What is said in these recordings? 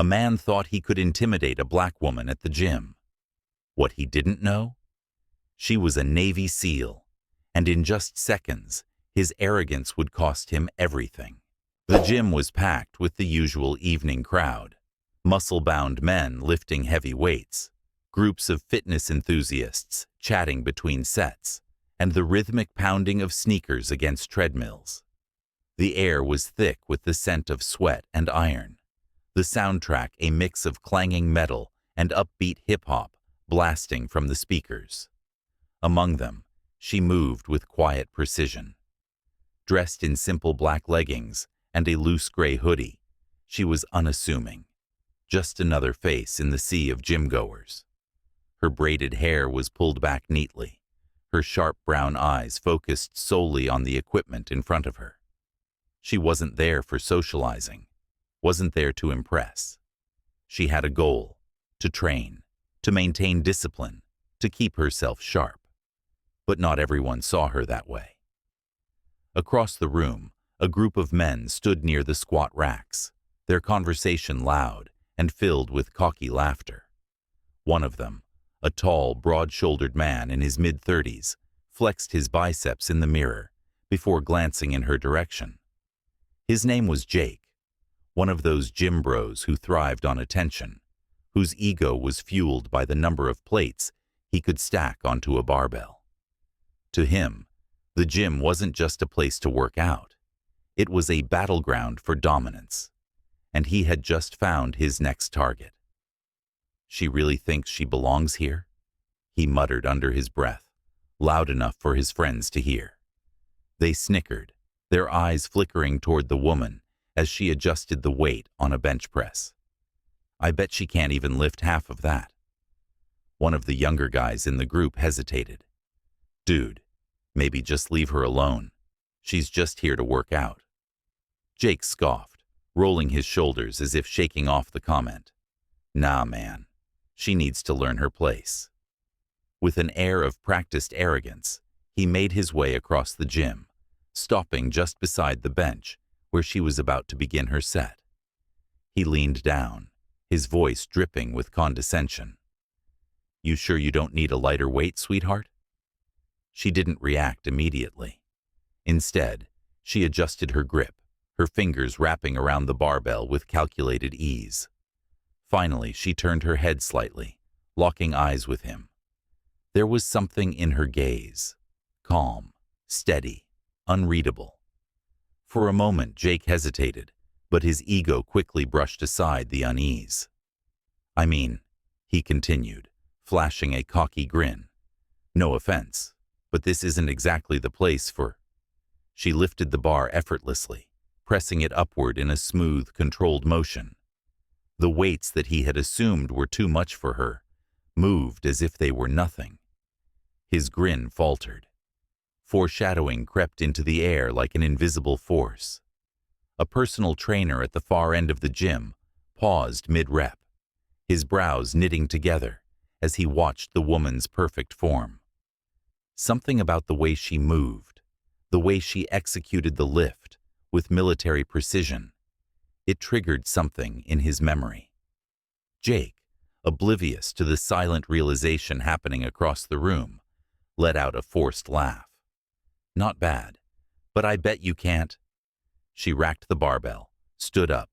A man thought he could intimidate a black woman at the gym. What he didn't know? She was a Navy SEAL, and in just seconds, his arrogance would cost him everything. The gym was packed with the usual evening crowd, muscle-bound men lifting heavy weights, groups of fitness enthusiasts chatting between sets, and the rhythmic pounding of sneakers against treadmills. The air was thick with the scent of sweat and iron, the soundtrack a mix of clanging metal and upbeat hip-hop blasting from the speakers. Among them, she moved with quiet precision. Dressed in simple black leggings and a loose gray hoodie, she was unassuming, just another face in the sea of gym-goers. Her braided hair was pulled back neatly, her sharp brown eyes focused solely on the equipment in front of her. She wasn't there for socializing, wasn't there to impress. She had a goal: to train, to maintain discipline, to keep herself sharp. But not everyone saw her that way. Across the room, a group of men stood near the squat racks, their conversation loud and filled with cocky laughter. One of them, a tall, broad-shouldered man in his mid-30s, flexed his biceps in the mirror before glancing in her direction. His name was Jake, one of those gym bros who thrived on attention, whose ego was fueled by the number of plates he could stack onto a barbell. To him, the gym wasn't just a place to work out. It was a battleground for dominance, and he had just found his next target. "She really thinks she belongs here?" he muttered under his breath, loud enough for his friends to hear. They snickered, their eyes flickering toward the woman as she adjusted the weight on a bench press. "I bet she can't even lift half of that." One of the younger guys in the group hesitated. "Dude, maybe just leave her alone. She's just here to work out." Jake scoffed, rolling his shoulders as if shaking off the comment. "Nah, man. She needs to learn her place." With an air of practiced arrogance, he made his way across the gym, stopping just beside the bench where she was about to begin her set. He leaned down, his voice dripping with condescension. "You sure you don't need a lighter weight, sweetheart?" She didn't react immediately. Instead, she adjusted her grip, her fingers wrapping around the barbell with calculated ease. Finally, she turned her head slightly, locking eyes with him. There was something in her gaze, calm, steady, unreadable. For a moment, Jake hesitated, but his ego quickly brushed aside the unease. "I mean," he continued, flashing a cocky grin, "no offense, but this isn't exactly the place for—" She lifted the bar effortlessly, pressing it upward in a smooth, controlled motion. The weights that he had assumed were too much for her moved as if they were nothing. His grin faltered. Foreshadowing crept into the air like an invisible force. A personal trainer at the far end of the gym paused mid-rep, his brows knitting together as he watched the woman's perfect form. Something about the way she moved, the way she executed the lift with military precision, it triggered something in his memory. Jake, oblivious to the silent realization happening across the room, let out a forced laugh. "Not bad, but I bet you can't." She racked the barbell, stood up,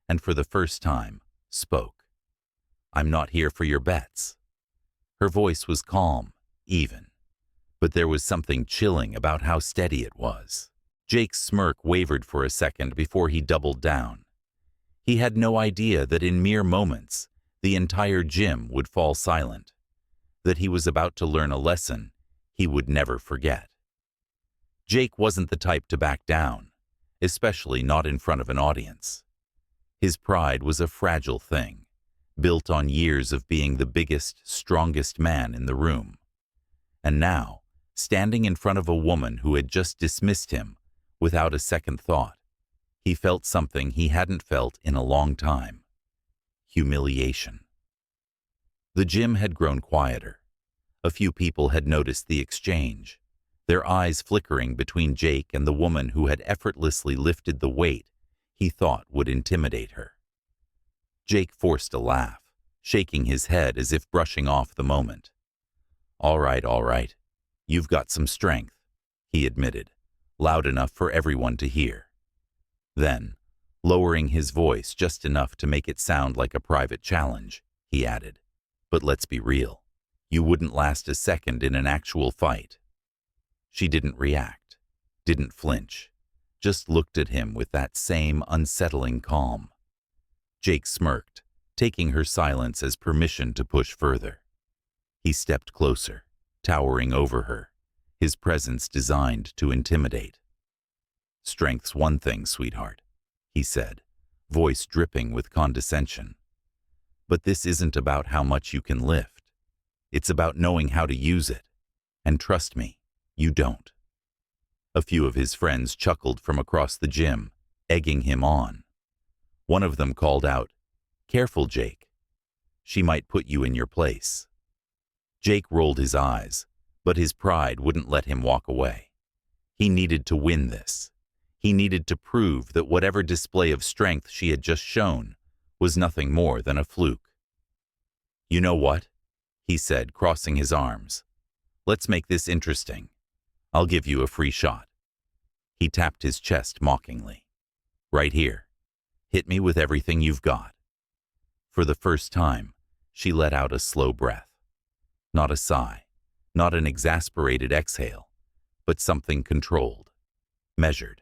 and for the first time, spoke. "I'm not here for your bets." Her voice was calm, even, but there was something chilling about how steady it was. Jake's smirk wavered for a second before he doubled down. He had no idea that in mere moments, the entire gym would fall silent, that he was about to learn a lesson he would never forget. Jake wasn't the type to back down, especially not in front of an audience. His pride was a fragile thing, built on years of being the biggest, strongest man in the room. And now, standing in front of a woman who had just dismissed him without a second thought, he felt something he hadn't felt in a long time: humiliation. The gym had grown quieter. A few people had noticed the exchange, their eyes flickering between Jake and the woman who had effortlessly lifted the weight he thought would intimidate her. Jake forced a laugh, shaking his head as if brushing off the moment. All right. You've got some strength," he admitted, loud enough for everyone to hear. Then, lowering his voice just enough to make it sound like a private challenge, he added, "But let's be real. You wouldn't last a second in an actual fight." She didn't react, didn't flinch, just looked at him with that same unsettling calm. Jake smirked, taking her silence as permission to push further. He stepped closer, towering over her, his presence designed to intimidate. "Strength's one thing, sweetheart," he said, voice dripping with condescension. "But this isn't about how much you can lift. It's about knowing how to use it. And trust me, you don't." A few of his friends chuckled from across the gym, egging him on. One of them called out, "Careful, Jake. She might put you in your place." Jake rolled his eyes, but his pride wouldn't let him walk away. He needed to win this. He needed to prove that whatever display of strength she had just shown was nothing more than a fluke. "You know what?" he said, crossing his arms. "Let's make this interesting. I'll give you a free shot." He tapped his chest mockingly. "Right here. Hit me with everything you've got." For the first time, she let out a slow breath. Not a sigh, not an exasperated exhale, but something controlled, measured.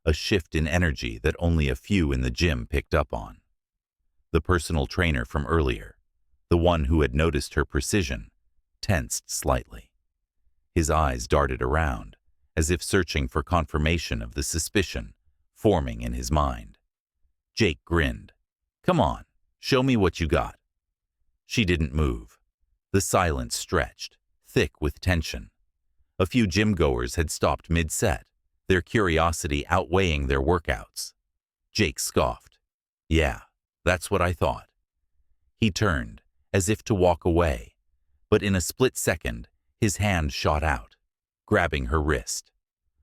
A shift in energy that only a few in the gym picked up on. The personal trainer from earlier, the one who had noticed her precision, tensed slightly. His eyes darted around, as if searching for confirmation of the suspicion forming in his mind. Jake grinned. "Come on, show me what you got." She didn't move. The silence stretched, thick with tension. A few gym-goers had stopped mid-set, their curiosity outweighing their workouts. Jake scoffed. "Yeah, that's what I thought." He turned, as if to walk away, but in a split second, his hand shot out, grabbing her wrist.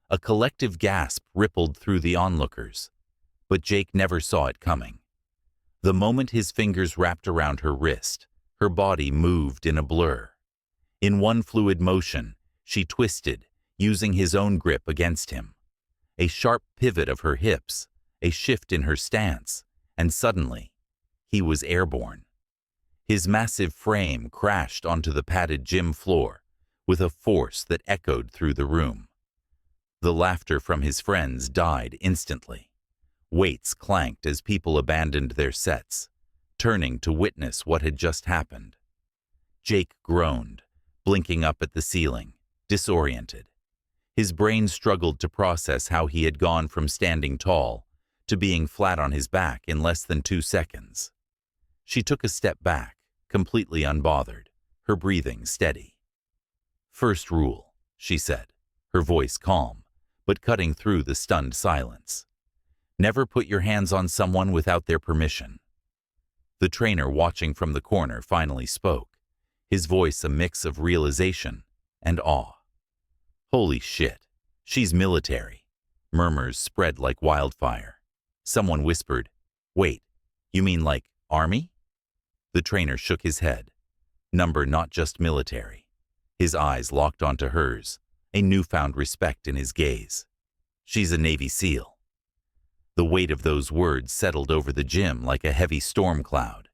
A collective gasp rippled through the onlookers, but Jake never saw it coming. The moment his fingers wrapped around her wrist, her body moved in a blur. In one fluid motion, she twisted, using his own grip against him. A sharp pivot of her hips, a shift in her stance, and suddenly, he was airborne. His massive frame crashed onto the padded gym floor with a force that echoed through the room. The laughter from his friends died instantly. Weights clanked as people abandoned their sets, turning to witness what had just happened. Jake groaned, blinking up at the ceiling, disoriented. His brain struggled to process how he had gone from standing tall to being flat on his back in less than 2 seconds. She took a step back, completely unbothered, her breathing steady. "First rule," she said, her voice calm, but cutting through the stunned silence. "Never put your hands on someone without their permission." The trainer watching from the corner finally spoke, his voice a mix of realization and awe. "Holy shit, she's military." Murmurs spread like wildfire. Someone whispered, "Wait, you mean like army?" The trainer shook his head. Number not just military. His eyes locked onto hers, a newfound respect in his gaze. "She's a Navy SEAL." The weight of those words settled over the gym like a heavy storm cloud.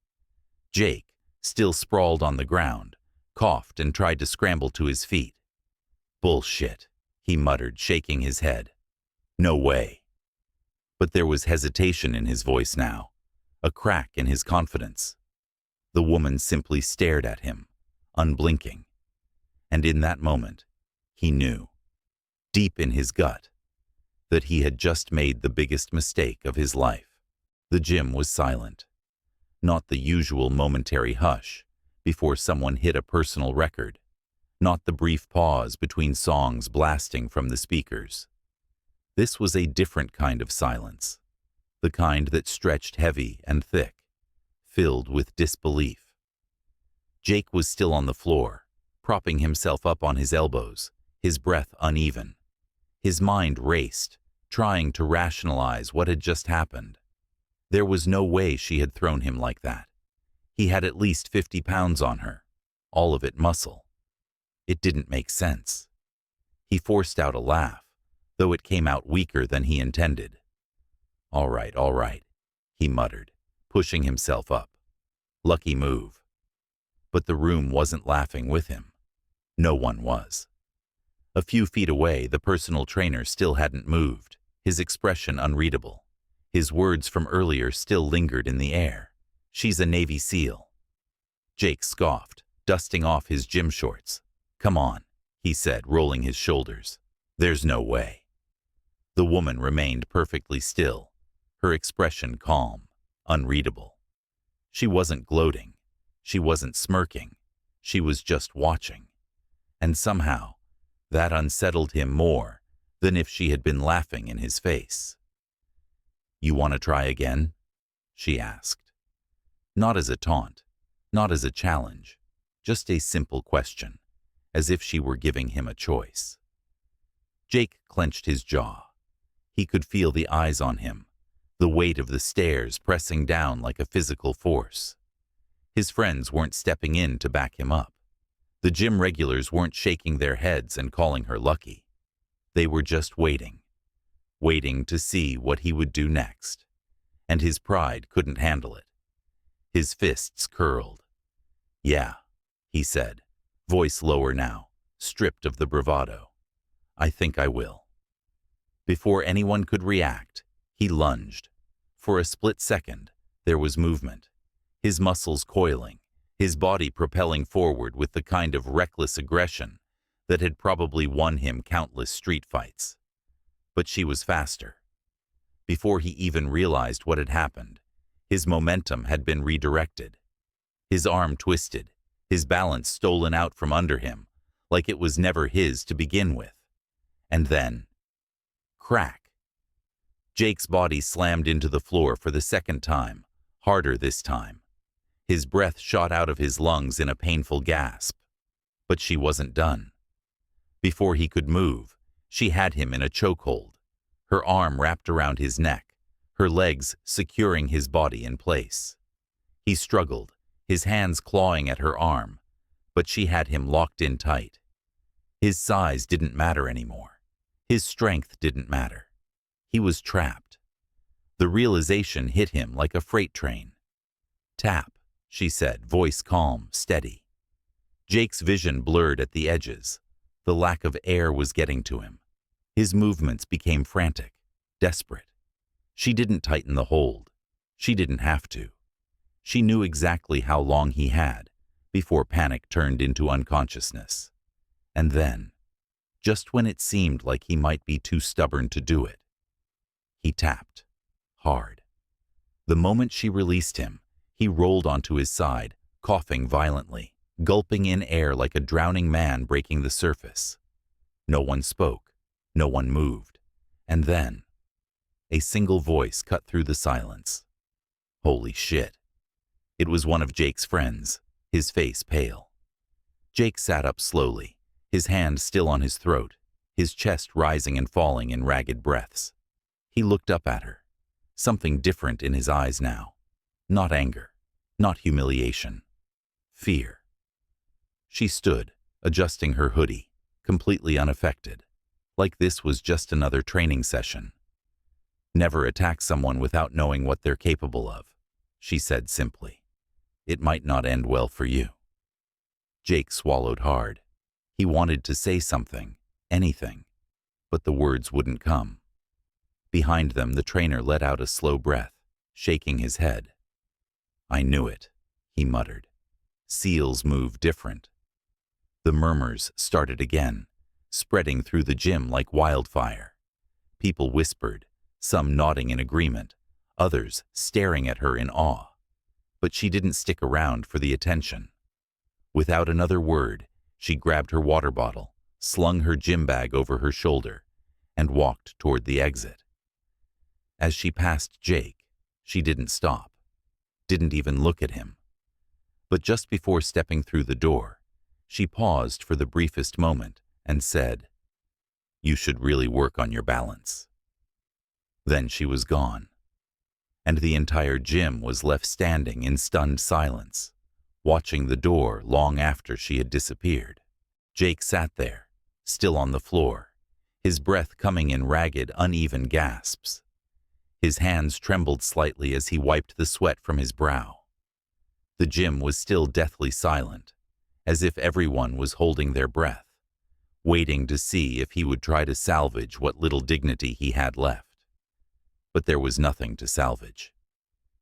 Jake, still sprawled on the ground, coughed and tried to scramble to his feet. "Bullshit," he muttered, shaking his head. "No way." But there was hesitation in his voice now, a crack in his confidence. The woman simply stared at him, unblinking. And in that moment, he knew, deep in his gut, that he had just made the biggest mistake of his life. The gym was silent. Not the usual momentary hush before someone hit a personal record. Not the brief pause between songs blasting from the speakers. This was a different kind of silence. The kind that stretched heavy and thick, filled with disbelief. Jake was still on the floor, propping himself up on his elbows, his breath uneven. His mind raced, trying to rationalize what had just happened. There was no way she had thrown him like that. He had at least 50 pounds on her, all of it muscle. It didn't make sense. He forced out a laugh, though it came out weaker than he intended. All right, he muttered, pushing himself up. Lucky move. But the room wasn't laughing with him. No one was. A few feet away, the personal trainer still hadn't moved, his expression unreadable. His words from earlier still lingered in the air. She's a Navy SEAL. Jake scoffed, dusting off his gym shorts. Come on, he said, rolling his shoulders. There's no way. The woman remained perfectly still, her expression calm, unreadable. She wasn't gloating. She wasn't smirking. She was just watching. And somehow, that unsettled him more than if she had been laughing in his face. You want to try again? She asked. Not as a taunt, not as a challenge, just a simple question, as if she were giving him a choice. Jake clenched his jaw. He could feel the eyes on him, the weight of the stares pressing down like a physical force. His friends weren't stepping in to back him up. The gym regulars weren't shaking their heads and calling her lucky. They were just waiting to see what he would do next. And his pride couldn't handle it. His fists curled. Yeah, he said, voice lower now, stripped of the bravado. I think I will. Before anyone could react, he lunged. For a split second, there was movement, his muscles coiling, his body propelling forward with the kind of reckless aggression that had probably won him countless street fights. But she was faster. Before he even realized what had happened, his momentum had been redirected. His arm twisted, his balance stolen out from under him, like it was never his to begin with. And then, crack. Jake's body slammed into the floor for the second time, harder this time. His breath shot out of his lungs in a painful gasp. But she wasn't done. Before he could move, she had him in a chokehold, her arm wrapped around his neck, her legs securing his body in place. He struggled, his hands clawing at her arm, but she had him locked in tight. His size didn't matter anymore. His strength didn't matter. He was trapped. The realization hit him like a freight train. Tap, she said, voice calm, steady. Jake's vision blurred at the edges. The lack of air was getting to him. His movements became frantic, desperate. She didn't tighten the hold. She didn't have to. She knew exactly how long he had before panic turned into unconsciousness. And then, just when it seemed like he might be too stubborn to do it, he tapped, hard. The moment she released him, he rolled onto his side, coughing violently, gulping in air like a drowning man breaking the surface. No one spoke. No one moved. And then, a single voice cut through the silence. Holy shit. It was one of Jake's friends, his face pale. Jake sat up slowly, his hand still on his throat, his chest rising and falling in ragged breaths. He looked up at her, something different in his eyes now. Not anger, not humiliation, fear. She stood, adjusting her hoodie, completely unaffected, like this was just another training session. Never attack someone without knowing what they're capable of, she said simply. It might not end well for you. Jake swallowed hard. He wanted to say something, anything, but the words wouldn't come. Behind them, the trainer let out a slow breath, shaking his head. I knew it, he muttered. SEALs move different. The murmurs started again, spreading through the gym like wildfire. People whispered, some nodding in agreement, others staring at her in awe. But she didn't stick around for the attention. Without another word, she grabbed her water bottle, slung her gym bag over her shoulder, and walked toward the exit. As she passed Jake, she didn't stop, didn't even look at him. But just before stepping through the door, she paused for the briefest moment and said, "You should really work on your balance." Then she was gone. and the entire gym was left standing in stunned silence, watching the door long after she had disappeared. Jake sat there, still on the floor, his breath coming in ragged, uneven gasps. His hands trembled slightly as he wiped the sweat from his brow. The gym was still deathly silent, as if everyone was holding their breath, waiting to see if he would try to salvage what little dignity he had left. But there was nothing to salvage.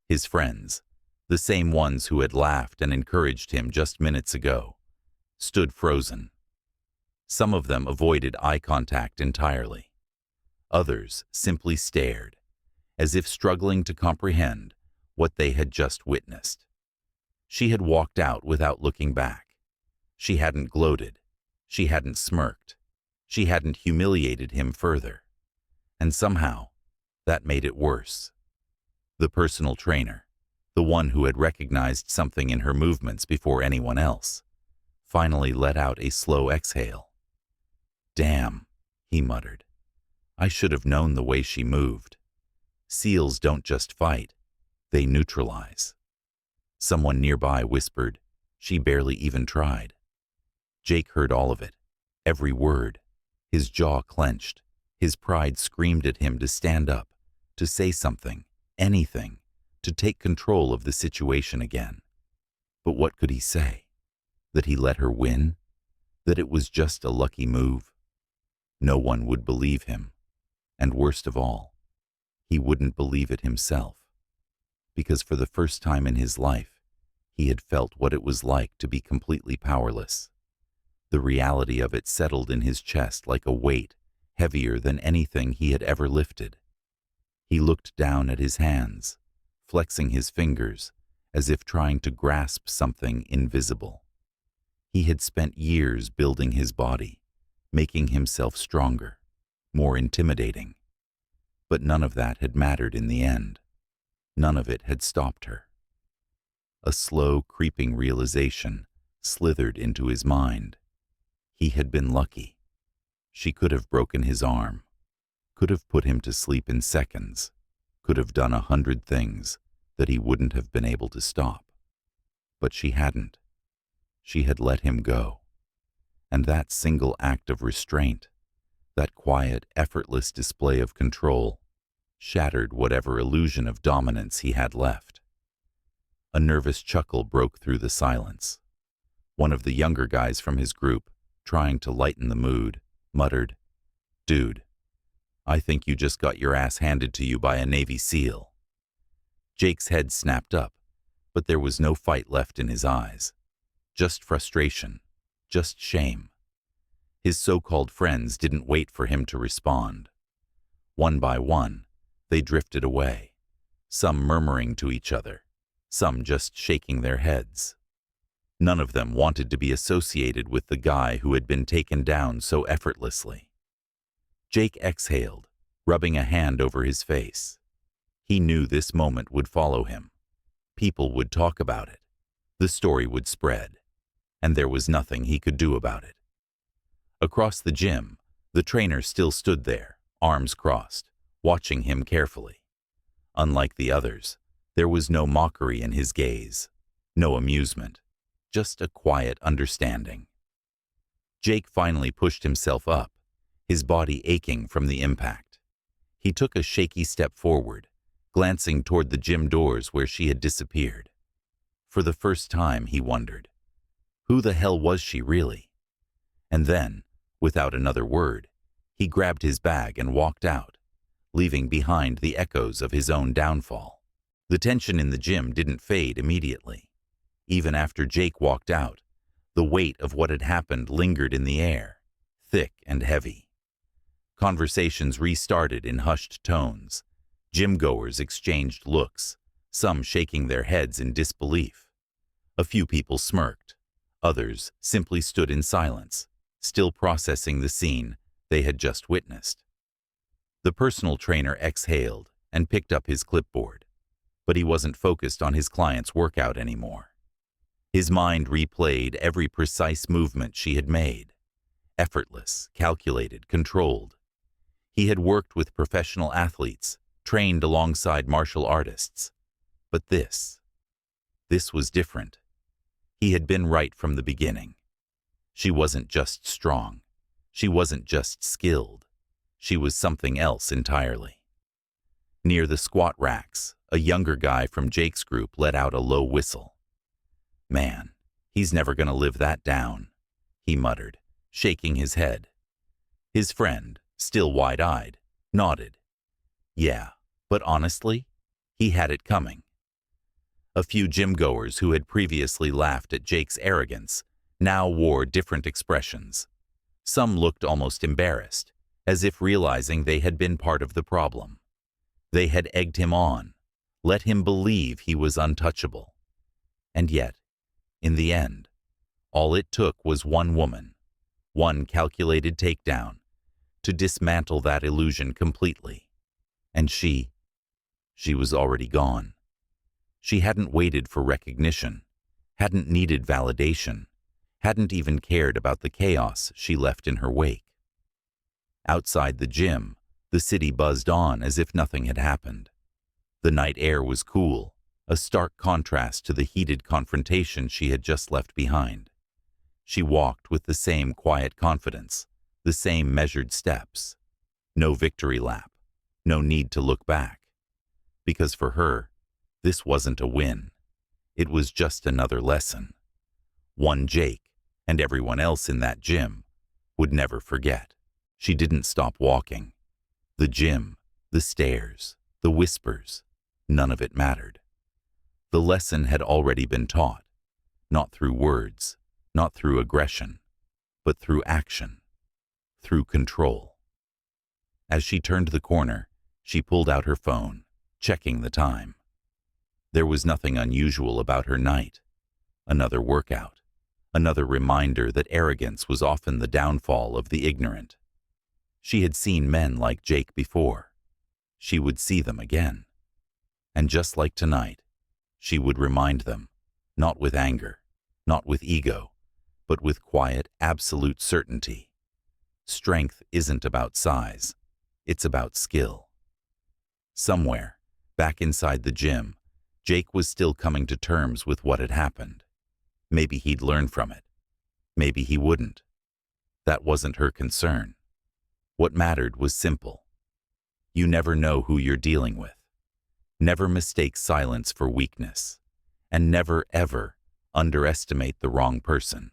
His friends, the same ones who had laughed and encouraged him just minutes ago, stood frozen. Some of them avoided eye contact entirely. Others simply stared, as if struggling to comprehend what they had just witnessed. She had walked out without looking back. She hadn't gloated. She hadn't smirked. She hadn't humiliated him further. And somehow, that made it worse. The personal trainer, the one who had recognized something in her movements before anyone else, finally let out a slow exhale. "Damn," he muttered. "I should have known the way she moved. SEALs don't just fight, they neutralize." Someone nearby whispered, "She barely even tried." Jake heard all of it, every word. His jaw clenched. His pride screamed at him to stand up, to say something, anything, to take control of the situation again. But what could he say? That he let her win? That it was just a lucky move? No one would believe him. And worst of all, he wouldn't believe it himself. Because for the first time in his life, he had felt what it was like to be completely powerless. The reality of it settled in his chest like a weight, heavier than anything he had ever lifted. He looked down at his hands, flexing his fingers, as if trying to grasp something invisible. He had spent years building his body, making himself stronger, more intimidating. But none of that had mattered in the end. None of it had stopped her. A slow, creeping realization slithered into his mind. He had been lucky. She could have broken his arm, could have put him to sleep in seconds, could have done 100 things that he wouldn't have been able to stop. But she hadn't. She had let him go. And that single act of restraint, that quiet, effortless display of control, shattered whatever illusion of dominance he had left. A nervous chuckle broke through the silence. One of the younger guys from his group, trying to lighten the mood, muttered, "Dude, I think you just got your ass handed to you by a Navy SEAL." Jake's head snapped up, but there was no fight left in his eyes. Just frustration, just shame. His so-called friends didn't wait for him to respond. One by one, they drifted away, some murmuring to each other, some just shaking their heads. None of them wanted to be associated with the guy who had been taken down so effortlessly. Jake exhaled, rubbing a hand over his face. He knew this moment would follow him. People would talk about it. The story would spread, and there was nothing he could do about it. Across the gym, the trainer still stood there, arms crossed, watching him carefully. Unlike the others, there was no mockery in his gaze, no amusement, just a quiet understanding. Jake finally pushed himself up, his body aching from the impact. He took a shaky step forward, glancing toward the gym doors where she had disappeared. For the first time, he wondered, who the hell was she really? And then, without another word, he grabbed his bag and walked out, leaving behind the echoes of his own downfall. The tension in the gym didn't fade immediately. Even after Jake walked out, the weight of what had happened lingered in the air, thick and heavy. Conversations restarted in hushed tones. Gym-goers exchanged looks, some shaking their heads in disbelief. A few people smirked. Others simply stood in silence, still processing the scene they had just witnessed. The personal trainer exhaled and picked up his clipboard, but he wasn't focused on his client's workout anymore. His mind replayed every precise movement she had made, effortless, calculated, controlled. He had worked with professional athletes, trained alongside martial artists. But this was different. He had been right from the beginning. She wasn't just strong. She wasn't just skilled. She was something else entirely. Near the squat racks, a younger guy from Jake's group let out a low whistle. "Man, he's never gonna live that down," he muttered, shaking his head. His friend, still wide-eyed, nodded. Yeah, but honestly, he had it coming. A few gym-goers who had previously laughed at Jake's arrogance now wore different expressions. Some looked almost embarrassed, as if realizing they had been part of the problem. They had egged him on, let him believe he was untouchable. And yet, in the end, all it took was one woman, one calculated takedown, to dismantle that illusion completely. And she was already gone. She hadn't waited for recognition, hadn't needed validation, hadn't even cared about the chaos she left in her wake. Outside the gym, the city buzzed on as if nothing had happened. The night air was cool, a stark contrast to the heated confrontation she had just left behind. She walked with the same quiet confidence, the same measured steps. No victory lap, no need to look back. Because for her, this wasn't a win. It was just another lesson. One Jake, and everyone else in that gym, would never forget. She didn't stop walking. The gym, the stairs, the whispers, none of it mattered. The lesson had already been taught, not through words, not through aggression, but through action, through control. As she turned the corner, she pulled out her phone, checking the time. There was nothing unusual about her night. Another workout, another reminder that arrogance was often the downfall of the ignorant. She had seen men like Jake before. She would see them again. And just like tonight, she would remind them, not with anger, not with ego, but with quiet, absolute certainty. Strength isn't about size, it's about skill. Somewhere, back inside the gym, Jake was still coming to terms with what had happened. Maybe he'd learn from it. Maybe he wouldn't. That wasn't her concern. What mattered was simple. You never know who you're dealing with. Never mistake silence for weakness. And never, ever underestimate the wrong person.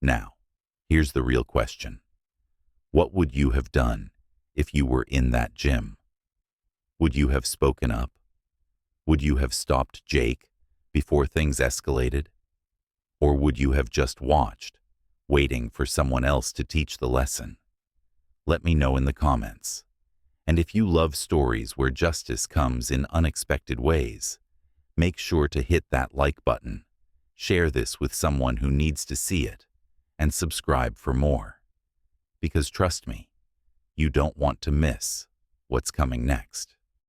Now, here's the real question. What would you have done if you were in that gym? Would you have spoken up? Would you have stopped Jake before things escalated? Or would you have just watched, waiting for someone else to teach the lesson? Let me know in the comments. And if you love stories where justice comes in unexpected ways, make sure to hit that like button, share this with someone who needs to see it, and subscribe for more. Because trust me, you don't want to miss what's coming next.